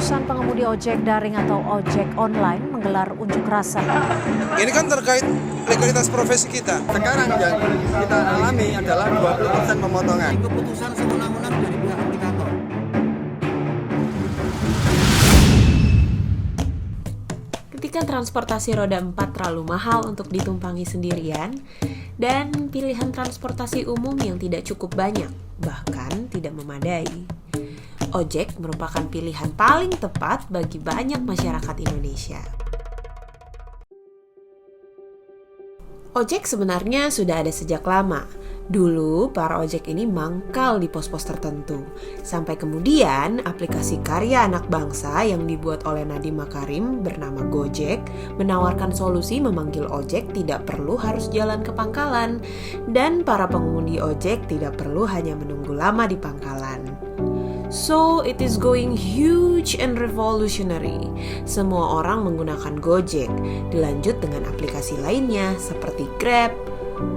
Ratusan pengemudi ojek daring atau ojek online menggelar unjuk rasa. Ini kan terkait legalitas profesi kita. Sekarang yang kita alami adalah 20% pemotongan. Keputusan sewenang-wenang dari pihak aplikator. Ketika transportasi roda 4 terlalu mahal untuk ditumpangi sendirian, dan pilihan transportasi umum yang tidak cukup banyak, bahkan tidak memadai, ojek merupakan pilihan paling tepat bagi banyak masyarakat Indonesia. Ojek sebenarnya sudah ada sejak lama. Dulu, para ojek ini mangkal di pos-pos tertentu. Sampai kemudian, aplikasi karya anak bangsa yang dibuat oleh Nadiem Makarim bernama Gojek menawarkan solusi memanggil ojek tidak perlu harus jalan ke pangkalan. Dan para pengemudi ojek tidak perlu hanya menunggu lama di pangkalan. So, it is going huge and revolutionary. Semua orang menggunakan Gojek, dilanjut dengan aplikasi lainnya seperti Grab,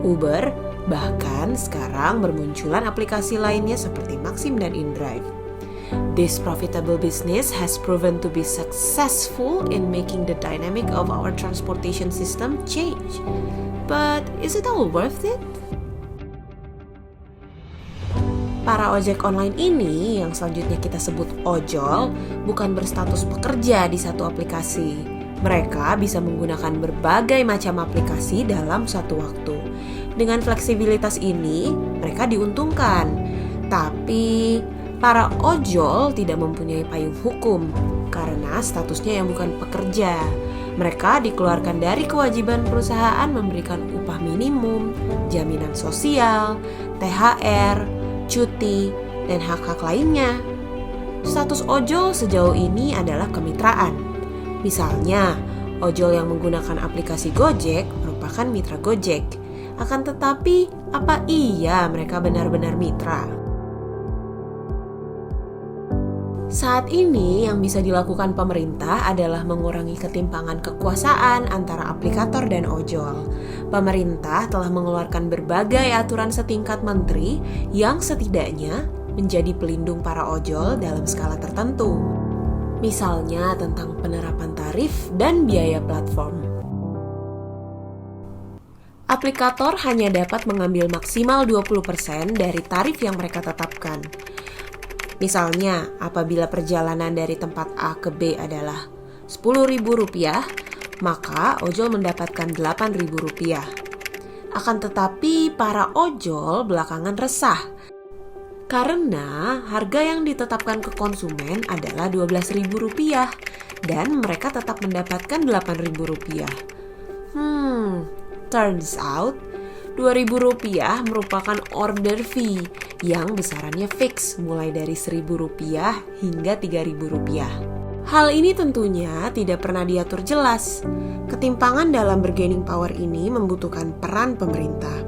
Uber, bahkan sekarang bermunculan aplikasi lainnya seperti Maxim dan InDrive. This profitable business has proven to be successful in making the dynamic of our transportation system change. But is it all worth it? Para ojek online ini, yang selanjutnya kita sebut ojol, bukan berstatus pekerja di satu aplikasi. Mereka bisa menggunakan berbagai macam aplikasi dalam satu waktu. Dengan fleksibilitas ini, mereka diuntungkan. Tapi, para ojol tidak mempunyai payung hukum karena statusnya yang bukan pekerja. Mereka dikeluarkan dari kewajiban perusahaan memberikan upah minimum, jaminan sosial, THR, cuti, dan hak-hak lainnya. Status ojol sejauh ini adalah kemitraan. Misalnya, ojol yang menggunakan aplikasi Gojek merupakan mitra Gojek. Akan tetapi, apa iya mereka benar-benar mitra? Saat ini yang bisa dilakukan pemerintah adalah mengurangi ketimpangan kekuasaan antara aplikator dan ojol. Pemerintah telah mengeluarkan berbagai aturan setingkat menteri yang setidaknya menjadi pelindung para ojol dalam skala tertentu. Misalnya tentang penerapan tarif dan biaya platform. Aplikator hanya dapat mengambil maksimal 20% dari tarif yang mereka tetapkan. Misalnya, apabila perjalanan dari tempat A ke B adalah Rp10.000, maka ojol mendapatkan Rp8.000. Akan tetapi, para ojol belakangan resah karena harga yang ditetapkan ke konsumen adalah Rp12.000 dan mereka tetap mendapatkan Rp8.000. Turns out Rp2.000 merupakan order fee yang besarannya fix mulai dari Rp1.000 hingga Rp3.000. Hal ini tentunya tidak pernah diatur jelas. Ketimpangan dalam bargaining power ini membutuhkan peran pemerintah.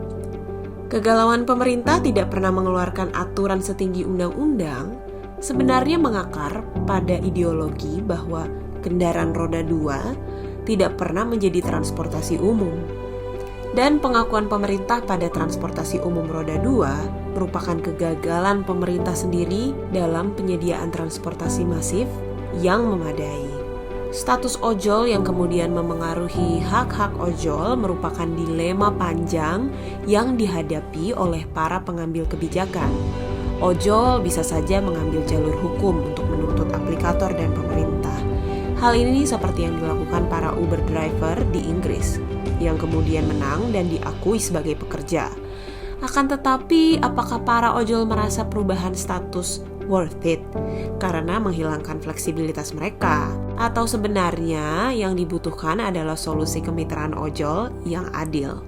Kegalauan pemerintah tidak pernah mengeluarkan aturan setinggi undang-undang sebenarnya mengakar pada ideologi bahwa kendaraan roda 2 tidak pernah menjadi transportasi umum. Dan pengakuan pemerintah pada transportasi umum roda 2 merupakan kegagalan pemerintah sendiri dalam penyediaan transportasi masif yang memadai. Status ojol yang kemudian memengaruhi hak-hak ojol merupakan dilema panjang yang dihadapi oleh para pengambil kebijakan. Ojol bisa saja mengambil jalur hukum untuk menuntut aplikator dan pemerintah. Hal ini seperti yang dilakukan para Uber driver di Inggris, yang kemudian menang dan diakui sebagai pekerja. Akan tetapi, apakah para ojol merasa perubahan status worth it karena menghilangkan fleksibilitas mereka? Atau sebenarnya yang dibutuhkan adalah solusi kemitraan ojol yang adil?